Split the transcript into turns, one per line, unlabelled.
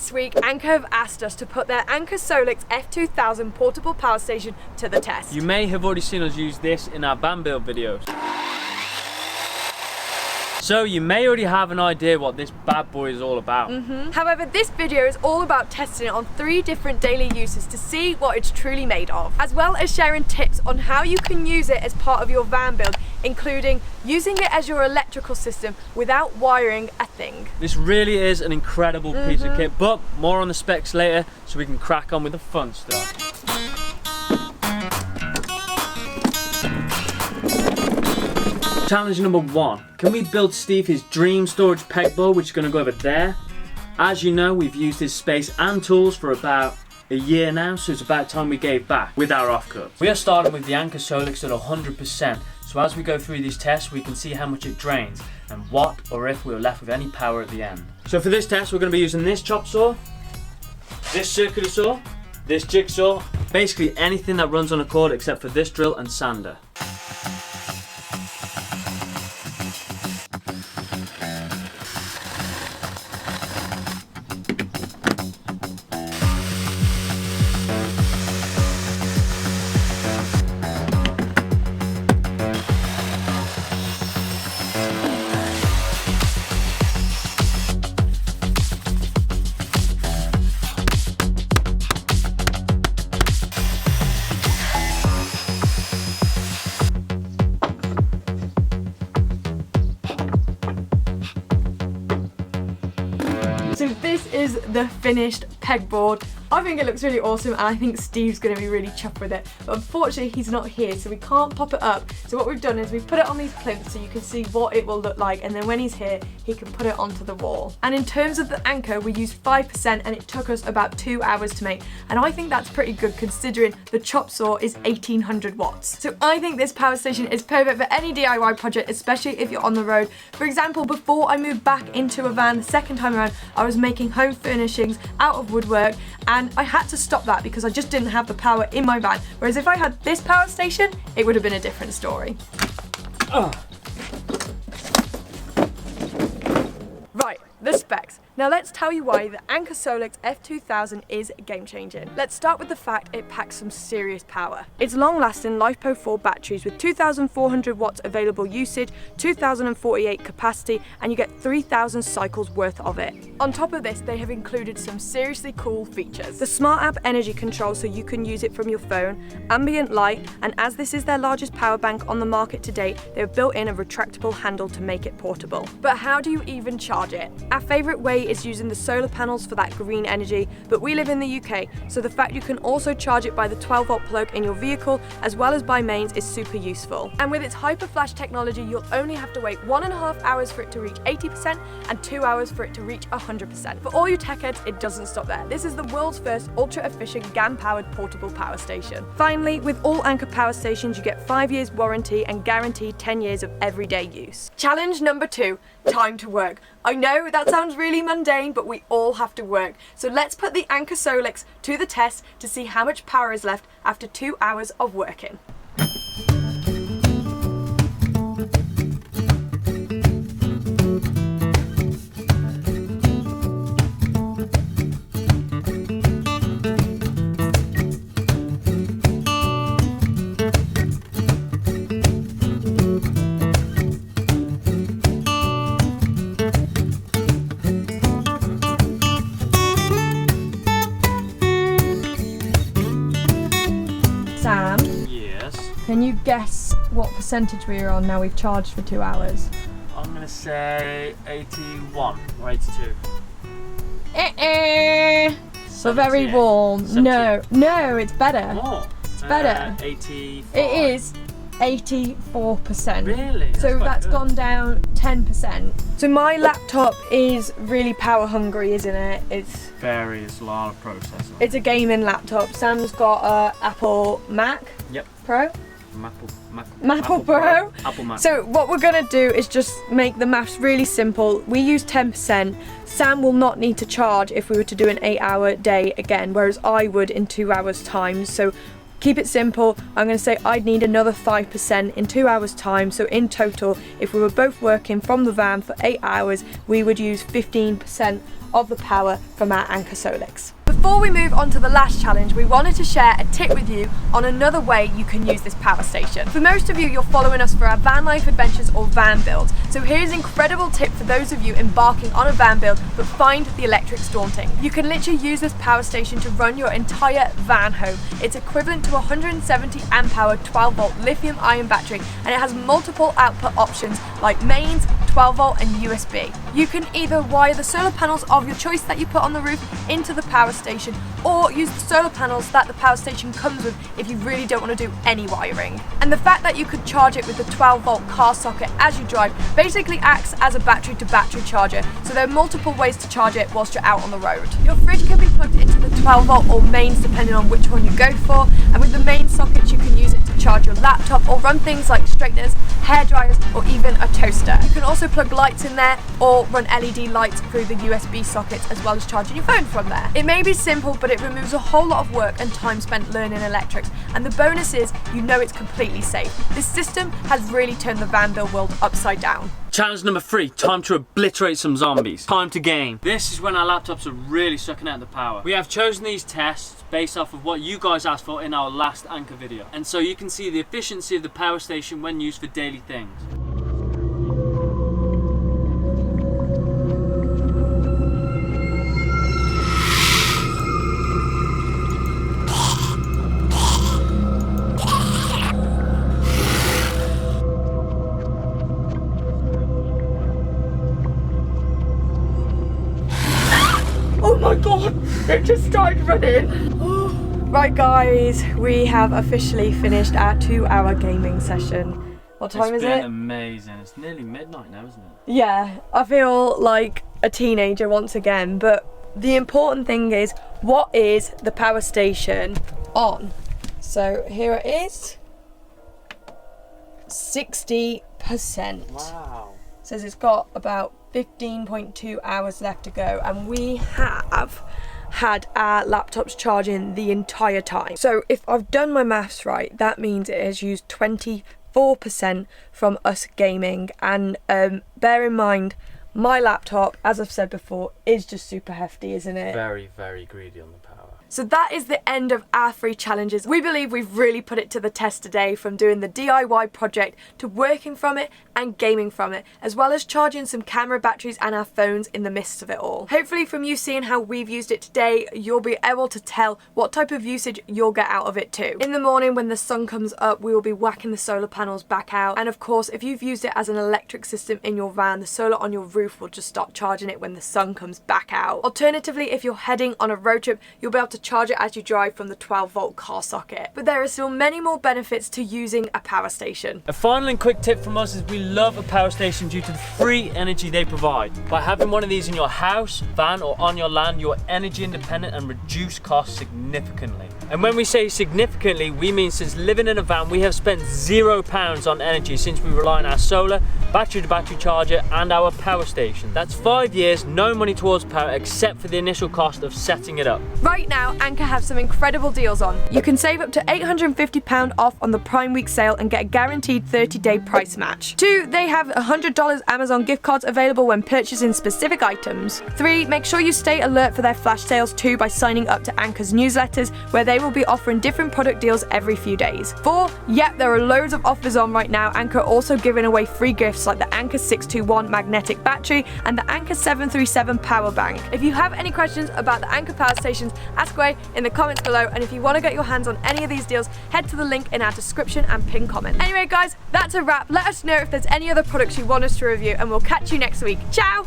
this week, Anker have asked us to put their Anker SOLIX F2000 portable power station to the test.
You may have already seen us use this in our van build videos. So you may already have an idea what this bad boy is all about.
However, this video is all about testing it on 3 different daily uses to see what it's truly made of, as well as sharing tips on how you can use it as part of your van build, including using it as your electrical system without wiring a thing.
This really is an incredible piece of kit, but more on the specs later so we can crack on with the fun stuff. Challenge number 1. Can we build Steve his dream storage pegboard, which is going to go over there? As you know, we've used his space and tools for about a year now, so it's about time we gave back with our offcuts. We are starting with the Anker SOLIX at 100%, so as we go through these tests we can see how much it drains and what or if we're left with any power at the end. So for this test we're going to be using this chop saw, this circular saw, this jigsaw, basically anything that runs on a cord except for this drill and sander.
So this is the finished pegboard. I think it looks really awesome and I think Steve's going to be really chuffed with it. But unfortunately he's not here, so we can't pop it up. So what we've done is we've put it on these plinths so you can see what it will look like, and then when he's here he can put it onto the wall. And in terms of the Anker, we used 5% and it took us about 2 hours to make. And I think that's pretty good considering the chop saw is 1800 watts. So I think this power station is perfect for any DIY project, especially if you're on the road. For example, before I moved back into a van the second time around, I was making home furnishings out of woodwork, and I had to stop that because I just didn't have the power in my van. Whereas if I had this power station, it would have been a different story. Right, the specs. Now let's tell you why the Anker SOLIX F2000 is game-changing. Let's start with the fact it packs some serious power. It's long-lasting LiFePO4 batteries with 2,400 watts available usage, 2,048 capacity, and you get 3,000 cycles worth of it. On top of this, they have included some seriously cool features. The Smart App energy control, so you can use it from your phone, ambient light, and as this is their largest power bank on the market to date, they have built in a retractable handle to make it portable. But how do you even charge it? Our favourite way is using the solar panels for that green energy, but we live in the UK, so the fact you can also charge it by the 12-volt plug in your vehicle as well as by mains is super useful. And with its hyperflash technology, you'll only have to wait 1.5 hours for it to reach 80% and 2 hours for it to reach 100%. For all you tech heads, it doesn't stop there. This is the world's first ultra-efficient GaN-powered portable power station. Finally, with all Anker power stations, you get 5 years warranty and guaranteed 10 years of everyday use. Challenge number 2, time to work. I know that sounds really mundane, but we all have to work. So let's put the Anker SOLIX to the test to see how much power is left after 2 hours of working. Sam?
Yes?
Can you guess what percentage we are on now we've charged for 2 hours?
I'm going to say 81 or 82.
So very warm.
17.
No, it's better.
More.
It's better.
84.
It is 84%.
Really?
So
quite
that's
good.
gone down 10%. So my laptop is really power hungry, isn't it? It's
a lot of processor.
a gaming laptop. Sam's got a Apple Mac
Yep.
Pro.
Apple
Pro.
Apple Mac.
So what we're gonna do is just make the maths really simple. We use 10%. Sam will not need to charge if we were to do an 8-hour day again, whereas I would in 2 hours time. So keep it simple. I'm going to say I'd need another 5% in 2 hours time. So in total, if we were both working from the van for 8 hours, we would use 15% of the power from from our Anker SOLIX. Before we move on to the last challenge, we wanted to share a tip with you on another way you can use this power station. For most of you, you're following us for our van life adventures or van builds. So here's an incredible tip for those of you embarking on a van build but find the electrics daunting. You can literally use this power station to run your entire van home. It's equivalent to a 170 amp hour 12 volt lithium ion battery, and it has multiple output options like mains, 12 volt and USB. You can either wire the solar panels of your choice that you put on the roof into the power station, or use the solar panels that the power station comes with if you really don't want to do any wiring. And the fact that you could charge it with the 12 volt car socket as you drive basically acts as a battery to battery charger, so there are multiple ways to charge it whilst you're out on the road. Your fridge can be plugged into the 12 volt or mains depending on which one you go for, and with the main sockets you can use it to charge your laptop or run things like straighteners, hair dryers or even a toaster. You can also plug lights in there or run LED lights through the USB sockets as well as charging your phone from there. It may be simple, but it removes a whole lot of work and time spent learning electrics, and the bonus is you know it's completely safe. This system has really turned the van build world upside down.
Challenge number 3, time to obliterate some zombies. Time to game. This is when our laptops are really sucking out the power. We have chosen these tests based off of what you guys asked for in our last Anker video, and so you can see the efficiency of the power station when used for daily things.
Oh my god, it just started running. Right guys, we have officially finished our 2-hour gaming session. What time is it?
It's been amazing. It's nearly midnight now, isn't it?
Yeah, I feel like a teenager once again, but the important thing is, what is the power station on? So here it is, 60%.
Wow.
Says it's got about 15.2 hours left to go, and we have had our laptops charging the entire time. So if I've done my maths right, that means it has used 24% from us gaming, and bear in mind my laptop, as I've said before, is just super hefty, isn't it?
Very, very greedy on the power.
So that is the end of our 3 challenges. We believe we've really put it to the test today, from doing the DIY project to working from it and gaming from it, as well as charging some camera batteries and our phones in the midst of it all. Hopefully from you seeing how we've used it today, you'll be able to tell what type of usage you'll get out of it too. In the morning when the sun comes up, we will be whacking the solar panels back out, and of course if you've used it as an electric system in your van, the solar on your roof will just start charging it when the sun comes back out. Alternatively, if you're heading on a road trip, you'll be able to charge it as you drive from the 12 volt car socket. But there are still many more benefits to using a power station.
A final and quick tip from us is we love a power station due to the free energy they provide. By having one of these in your house, van or on your land, you're energy independent and reduce costs significantly. And when we say significantly, we mean since living in a van, we have spent £0 on energy since we rely on our solar, battery to battery charger and our power station. That's 5 years, no money towards power except for the initial cost of setting it up.
Right now, Anker have some incredible deals on. You can save up to £850 off on the Prime Week sale and get a guaranteed 30-day price match. 2, they have $100 Amazon gift cards available when purchasing specific items. 3, make sure you stay alert for their flash sales too by signing up to Anker's newsletters, where they will be offering different product deals every few days. 4, yep, there are loads of offers on right now. Anker are also giving away free gifts like the Anker 621 magnetic battery and the Anker 737 power bank. If you have any questions about the Anker power stations, ask away in the comments below, and if you want to get your hands on any of these deals, head to the link in our description and pin comment. Anyway guys, that's a wrap. Let us know if there's any other products you want us to review, and we'll catch you next week. Ciao!